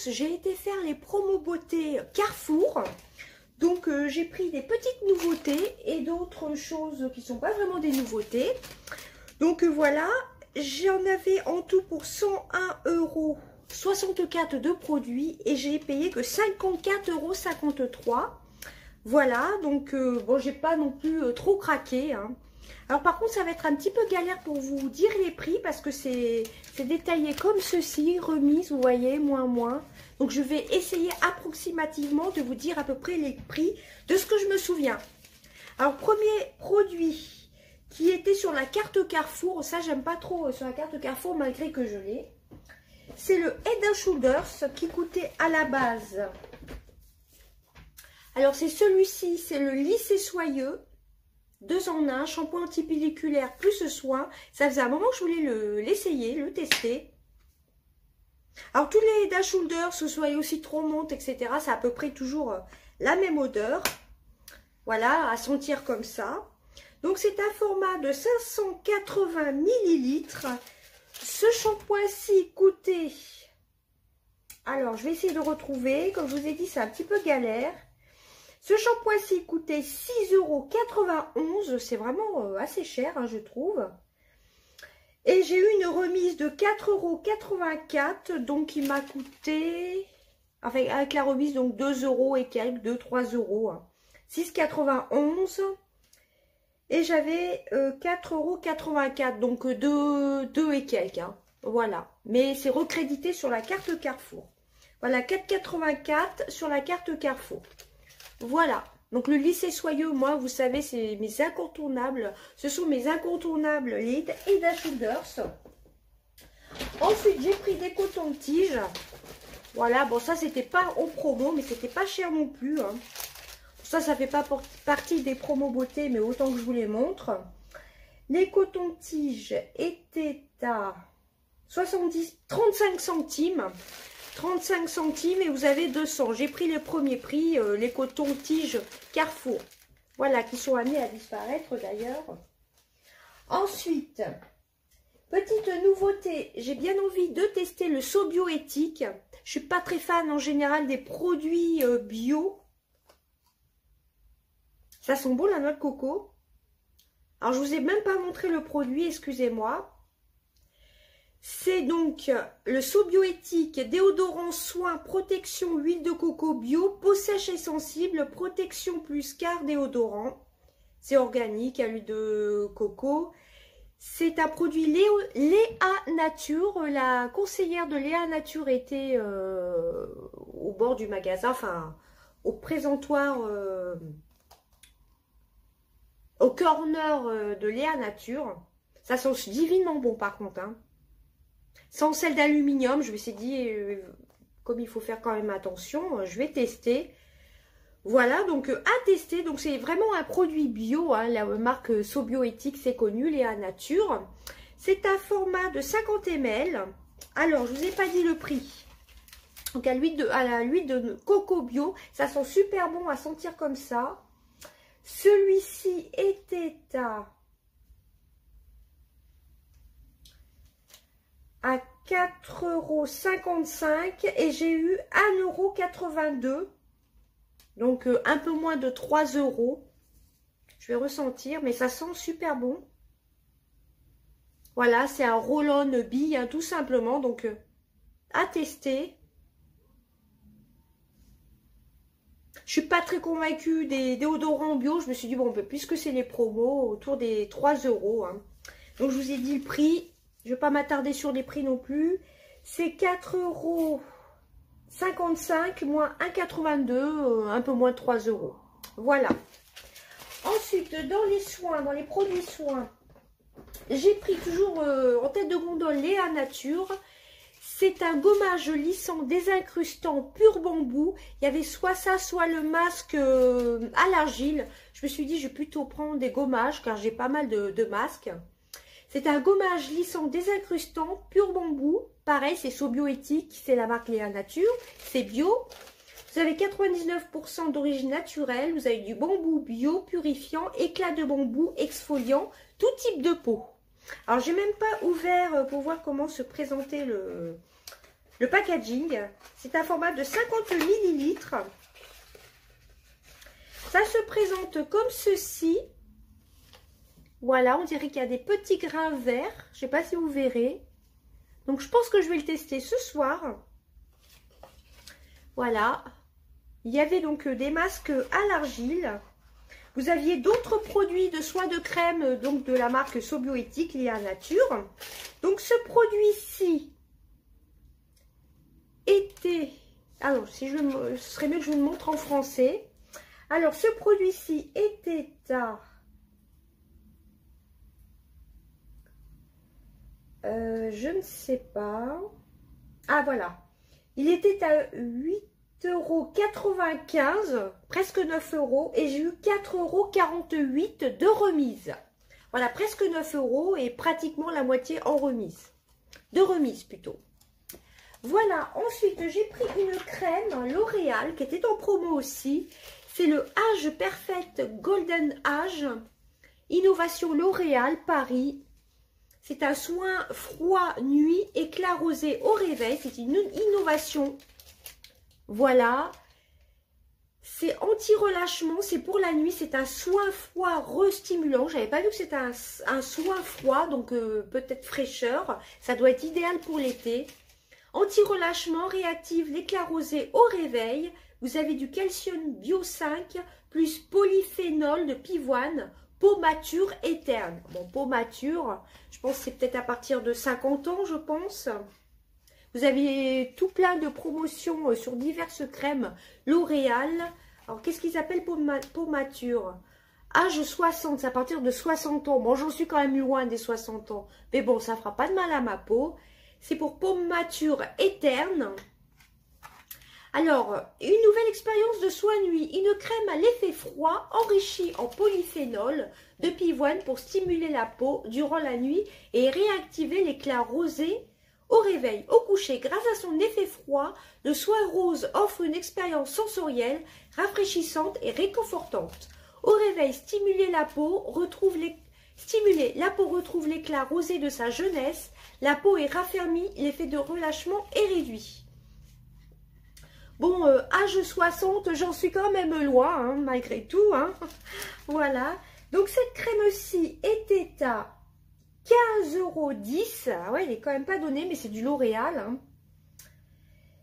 tous, j'ai été faire les promos beauté Carrefour. Donc j'ai pris des petites nouveautés et d'autres choses qui ne sont pas vraiment des nouveautés. Donc voilà, j'en avais en tout pour 101,64 € de produits et j'ai payé que 54,53 €. Voilà, donc bon, j'ai pas non plus trop craqué, hein. Alors par contre, ça va être un petit peu galère pour vous dire les prix parce que c'est détaillé comme ceci, remise, vous voyez, moins. Donc je vais essayer approximativement de vous dire à peu près les prix de ce que je me souviens. Alors premier produit qui était sur la carte Carrefour, ça j'aime pas trop sur la carte Carrefour malgré que je l'ai. C'est le Head & Shoulders qui coûtait à la base. Alors c'est celui-ci, c'est le lissé soyeux. 2 en 1, shampoing antipelliculaire plus soin. Ça faisait un moment que je voulais l'essayer, le tester. Alors tous les Head & Shoulders, que ce soit au citron menthe, etc., c'est à peu près toujours la même odeur. Voilà, à sentir comme ça. Donc c'est un format de 580 ml. Ce shampoing-ci coûtait... Alors je vais essayer de retrouver. Comme je vous ai dit, c'est un petit peu galère. Ce shampoing-ci coûtait 6,91 €. C'est vraiment assez cher, hein, je trouve. Et j'ai eu une remise de 4,84 €. Donc, il m'a coûté, enfin, avec la remise, donc 2 € et quelques, 2-3 €. Hein. 6,91 €. Et j'avais 4,84 €. Donc, 2 et quelques. Hein. Voilà. Mais c'est recrédité sur la carte Carrefour. Voilà, 4,84 € sur la carte Carrefour. Voilà, donc le lissé soyeux, moi, vous savez, c'est mes incontournables. Ce sont mes incontournables, les Head & Shoulders. Ensuite, j'ai pris des cotons-tiges. Voilà, bon, ça, c'était pas en promo, mais c'était pas cher non plus. Hein. Ça fait pas partie des promos beauté, mais autant que je vous les montre. Les cotons-tiges étaient à 35 centimes. 35 centimes et vous avez 200. J'ai pris le premier prix, les cotons-tiges Carrefour. Voilà, qui sont amenés à disparaître d'ailleurs. Ensuite, petite nouveauté, j'ai bien envie de tester le So Bioéthique. Je suis pas très fan en général des produits bio. Ça sent bon la noix de coco. Alors je vous ai même pas montré le produit, excusez-moi. C'est donc le So Bioéthique, déodorant soin, protection, huile de coco bio, peau sèche et sensible, protection plus car déodorant. C'est organique à l'huile de coco. C'est un produit Léa Nature. La conseillère de Léa Nature était au bord du magasin, enfin au présentoir, au corner de Léa Nature. Ça sent divinement bon par contre, hein. Sans sel d'aluminium, je me suis dit, comme il faut faire quand même attention, je vais tester. Voilà, donc à tester. Donc c'est vraiment un produit bio, hein, la marque So Bioéthique, c'est connu, Léa Nature. C'est un format de 50 ml. Alors, je ne vous ai pas dit le prix. Donc à l'huile de coco bio, ça sent super bon à sentir comme ça. Celui-ci était à 4,55 € et j'ai eu 1,82 €. Donc un peu moins de 3 €. Je vais ressentir, mais ça sent super bon. Voilà, c'est un roll-on bille, hein, tout simplement. Donc à tester. Je suis pas très convaincue des déodorants bio. Je me suis dit, bon, puisque c'est les promos, autour des 3 €. Hein. Donc je vous ai dit le prix. Je ne vais pas m'attarder sur les prix non plus. C'est 4,55 € moins 1,82 €, un peu moins de 3 €. Voilà. Ensuite, dans les soins, dans les produits soins, j'ai pris toujours en tête de gondole Léa Nature. C'est un gommage lissant désincrustant pur bambou. Il y avait soit ça, soit le masque à l'argile. Je me suis dit, je vais plutôt prendre des gommages car j'ai pas mal de masques. C'est un gommage lissant désincrustant, pur bambou. Pareil, c'est So Bioéthique, c'est la marque Léa Nature. C'est bio. Vous avez 99% d'origine naturelle. Vous avez du bambou bio, purifiant, éclat de bambou, exfoliant, tout type de peau. Alors, j'ai même pas ouvert pour voir comment se présentait le packaging. C'est un format de 50 millilitres. Ça se présente comme ceci. Voilà, on dirait qu'il y a des petits grains verts. Je ne sais pas si vous verrez. Donc, je pense que je vais le tester ce soir. Voilà. Il y avait donc des masques à l'argile. Vous aviez d'autres produits de soins de crème, donc de la marque Sobioéthique, Léa Nature. Donc, ce produit-ci était... Alors, si je ce serait mieux que je vous le montre en français. Alors, ce produit-ci était à... je ne sais pas. Ah, voilà. Il était à 8,95 €, presque 9 €. Et j'ai eu 4,48 € de remise. Voilà, presque 9 € et pratiquement la moitié en remise. De remise plutôt. Voilà, ensuite j'ai pris une crème L'Oréal qui était en promo aussi. C'est le Age Perfect Golden Age. Innovation L'Oréal Paris. C'est un soin froid nuit, éclat rosé au réveil. C'est une innovation. Voilà. C'est anti-relâchement, c'est pour la nuit. C'est un soin froid restimulant. Je n'avais pas vu que c'était un soin froid, donc peut-être fraîcheur. Ça doit être idéal pour l'été. Anti-relâchement, réactive l'éclat rosé au réveil. Vous avez du calcium bio 5 plus polyphénol de pivoine. Peau mature et terne. Bon, peau mature, je pense que c'est peut-être à partir de 50 ans, je pense. Vous avez tout plein de promotions sur diverses crèmes L'Oréal. Alors, qu'est-ce qu'ils appellent peau mature? Âge 60, c'est à partir de 60 ans. Bon, j'en suis quand même loin des 60 ans. Mais bon, ça ne fera pas de mal à ma peau. C'est pour peau mature et terne. Alors, une nouvelle expérience de soin nuit. Une crème à l'effet froid enrichie en polyphénol de pivoine pour stimuler la peau durant la nuit et réactiver l'éclat rosé au réveil. Au coucher, grâce à son effet froid, le soin rose offre une expérience sensorielle rafraîchissante et réconfortante. Au réveil, la peau retrouve l'éclat rosé de sa jeunesse. La peau est raffermie, l'effet de relâchement est réduit. Bon, âge 60, j'en suis quand même loin, hein, malgré tout. Hein. Voilà. Donc, cette crème-ci était à 15,10 €. Ah ouais, elle n'est quand même pas donnée, mais c'est du L'Oréal. Hein.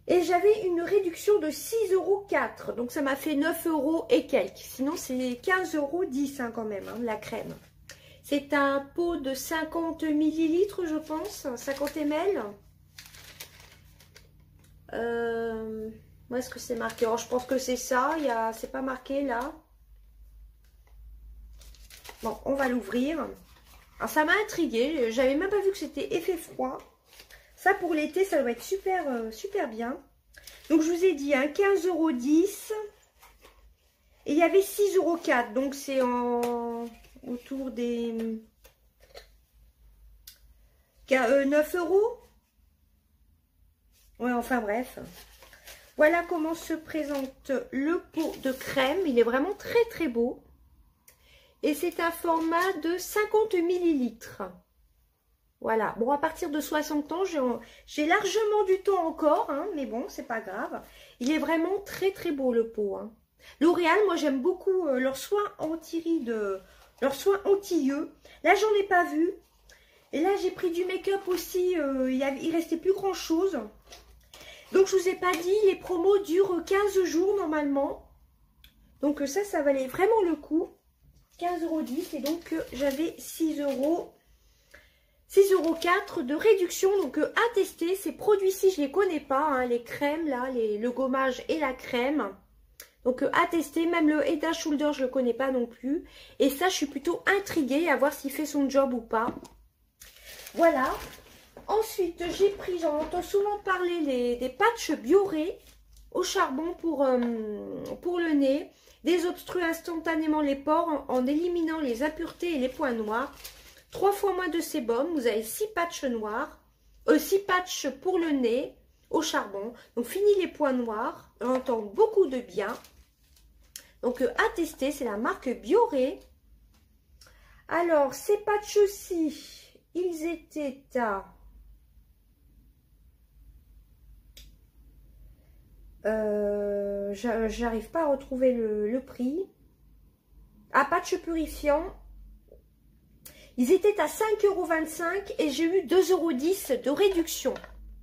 Et j'avais une réduction de 6,04 €. Donc, ça m'a fait 9 € et quelques. Sinon, c'est 15,10 € hein, quand même, hein, la crème. C'est un pot de 50 millilitres, je pense. 50 ml. Où est-ce que c'est marqué? Alors, je pense que c'est ça. C'est pas marqué là. Bon, on va l'ouvrir. Alors, ça m'a intriguée. J'avais même pas vu que c'était effet froid. Ça, pour l'été, ça doit être super, super bien. Donc, je vous ai dit, hein, 15,10 €. Et il y avait 6,04 €. Donc, c'est autour des 9 €. Ouais, enfin bref. Voilà comment se présente le pot de crème. Il est vraiment très très beau. Et c'est un format de 50 millilitres. Voilà. Bon, à partir de 60 ans, j'ai largement du temps encore. Hein, mais bon, c'est pas grave. Il est vraiment très très beau le pot. Hein. L'Oréal, moi j'aime beaucoup leurs soins anti-rides, leurs soins anti-yeux. Là, j'en ai pas vu. Et là, j'ai pris du make-up aussi. Il restait plus grand chose. Donc, je vous ai pas dit, les promos durent 15 jours normalement. Donc, ça valait vraiment le coup. 15,10 € et donc, j'avais 6,04 € de réduction. Donc, à tester, ces produits-ci, je les connais pas. Hein, les crèmes, là, le gommage et la crème. Donc, à tester. Même le Head & Shoulder, je le connais pas non plus. Et ça, je suis plutôt intriguée à voir s'il fait son job ou pas. Voilà. Ensuite, j'ai pris, j'en entends souvent parler, des patchs Bioré au charbon pour le nez. Désobstrue instantanément les pores en éliminant les impuretés et les points noirs. 3 fois moins de sébum. Vous avez 6 patchs noirs. 6 patchs pour le nez au charbon. Donc, fini les points noirs. J'entends beaucoup de bien. Donc, à tester, c'est la marque Bioré. Alors, ces patchs-ci, ils étaient à J'arrive pas à retrouver le prix. Ah, patch purifiant. Ils étaient à 5,25 € et j'ai eu 2,10 € de réduction.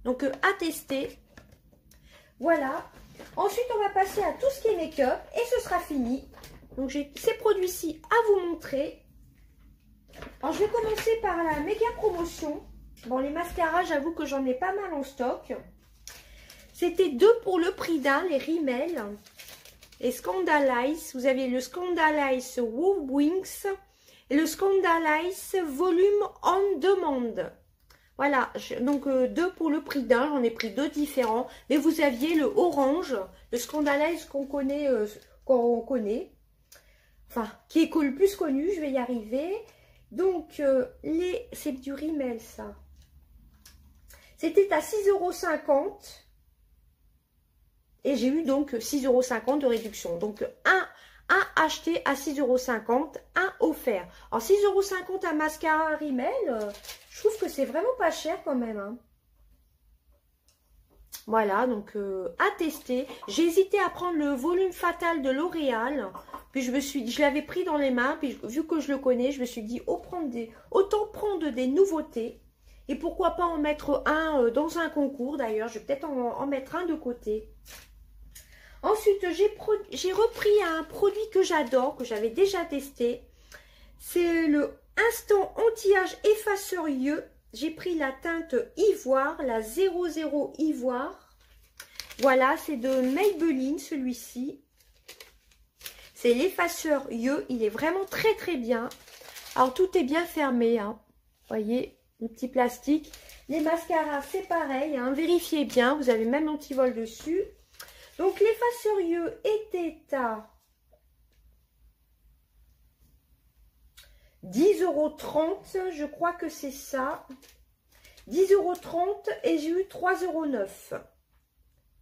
Donc à tester. Voilà. Ensuite, on va passer à tout ce qui est make-up et ce sera fini. Donc j'ai ces produits-ci à vous montrer. Alors je vais commencer par la méga promotion. Bon, les mascaras, j'avoue que j'en ai pas mal en stock. C'était 2 pour le prix d'un, les Rimmel. Et Scandalize, vous avez le Scandalize Wow Wings et le Scandalize Volume On Demand. Voilà, donc 2 pour le prix d'un, j'en ai pris 2 différents. Mais vous aviez le orange, le Scandalize qu'on connaît, enfin, qui est le plus connu, je vais y arriver. Donc, c'est du Rimmel, ça. C'était à 6,50 € et j'ai eu donc 6,50 € de réduction. Donc, un acheté à 6,50 €, un offert. Alors, 6,50 € un mascara Rimmel, je trouve que c'est vraiment pas cher quand même. Hein. Voilà, donc à tester. J'ai hésité à prendre le volume fatal de L'Oréal. Puis je l'avais pris dans les mains. Puis vu que je le connais, je me suis dit autant prendre des nouveautés. Et pourquoi pas en mettre un dans un concours d'ailleurs. Je vais peut-être en mettre un de côté. Ensuite, j'ai repris un produit que j'adore, que j'avais déjà testé. C'est le Instant Anti-Âge Effaceur Yeux. J'ai pris la teinte Ivoire, la 00 Ivoire. Voilà, c'est de Maybelline celui-ci. C'est l'effaceur yeux. Il est vraiment très très bien. Alors tout est bien fermé. Hein. Voyez, le petit plastique. Les mascaras, c'est pareil. Hein. Vérifiez bien. Vous avez même l'antivol dessus. Donc l'effaceur yeux était à 10,30 €, je crois que c'est ça. 10,30 € et j'ai eu 3,09 €.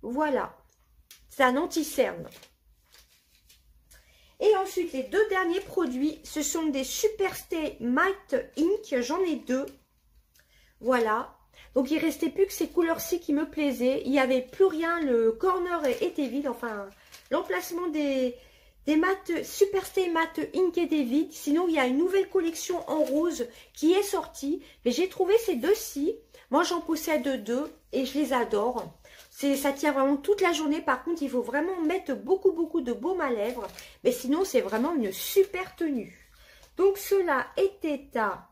Voilà. C'est un anti-cerne. Et ensuite, les 2 derniers produits, ce sont des Superstay Matte Ink. J'en ai 2. Voilà. Donc, il ne restait plus que ces couleurs-ci qui me plaisaient. Il n'y avait plus rien. Le corner était vide. Enfin, l'emplacement des mattes Superstay Matte Ink était vide. Sinon, il y a une nouvelle collection en rose qui est sortie. Mais j'ai trouvé ces deux-ci. Moi, j'en possède 2 et je les adore. Ça tient vraiment toute la journée. Par contre, il faut vraiment mettre beaucoup de baume à lèvres. Mais sinon, c'est vraiment une super tenue. Donc, cela était à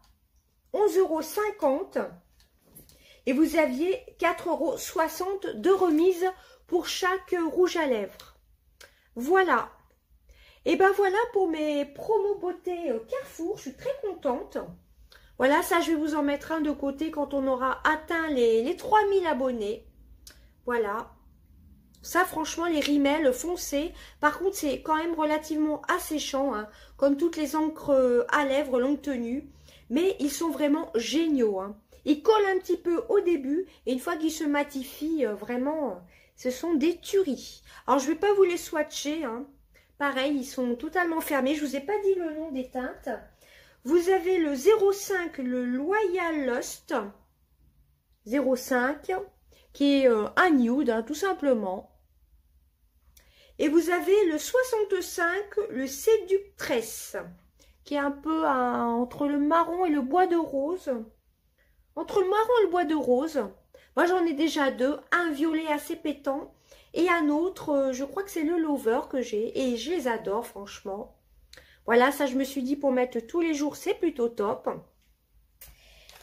11,50 € et vous aviez 4,60 € de remise pour chaque rouge à lèvres. Voilà. Et ben voilà pour mes promos beauté Carrefour. Je suis très contente. Voilà, ça, je vais vous en mettre un de côté quand on aura atteint les 3000 abonnés. Voilà. Ça, franchement, les Rimmel foncés. Par contre, c'est quand même relativement asséchant, hein, comme toutes les encres à lèvres longue tenue. Mais ils sont vraiment géniaux. Hein. Ils collent un petit peu au début. Et une fois qu'ils se matifient, vraiment, ce sont des tueries. Alors, je ne vais pas vous les swatcher. Hein. Pareil, ils sont totalement fermés. Je ne vous ai pas dit le nom des teintes. Vous avez le 05, le Loyal Lust. 05. Qui est un nude, hein, tout simplement. Et vous avez le 65, le Séductress, qui est un peu entre le marron et le bois de rose. Entre le marron et le bois de rose. Moi, j'en ai déjà 2. Un violet assez pétant et un autre, je crois que c'est le Lover que j'ai. Et je les adore, franchement. Voilà, ça, je me suis dit, pour mettre tous les jours, c'est plutôt top.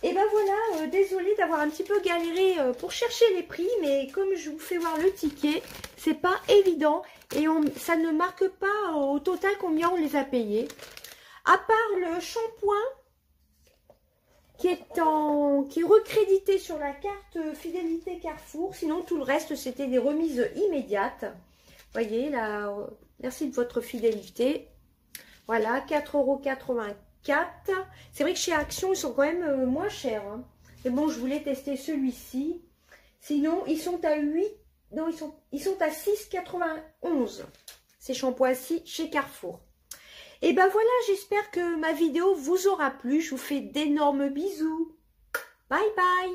Et ben voilà, désolée d'avoir un petit peu galéré pour chercher les prix, mais comme je vous fais voir le ticket, c'est pas évident et ça ne marque pas au total combien on les a payés. À part le shampoing qui est recrédité sur la carte fidélité Carrefour, sinon tout le reste c'était des remises immédiates. Vous voyez là, merci de votre fidélité. Voilà, 4,84 €. C'est vrai que chez Action, ils sont quand même moins chers. Hein. Mais bon, je voulais tester celui-ci. Sinon, ils sont à 8. Non, ils sont à 6,91 €. Ces shampoings-ci chez Carrefour. Et ben voilà, j'espère que ma vidéo vous aura plu. Je vous fais d'énormes bisous. Bye bye.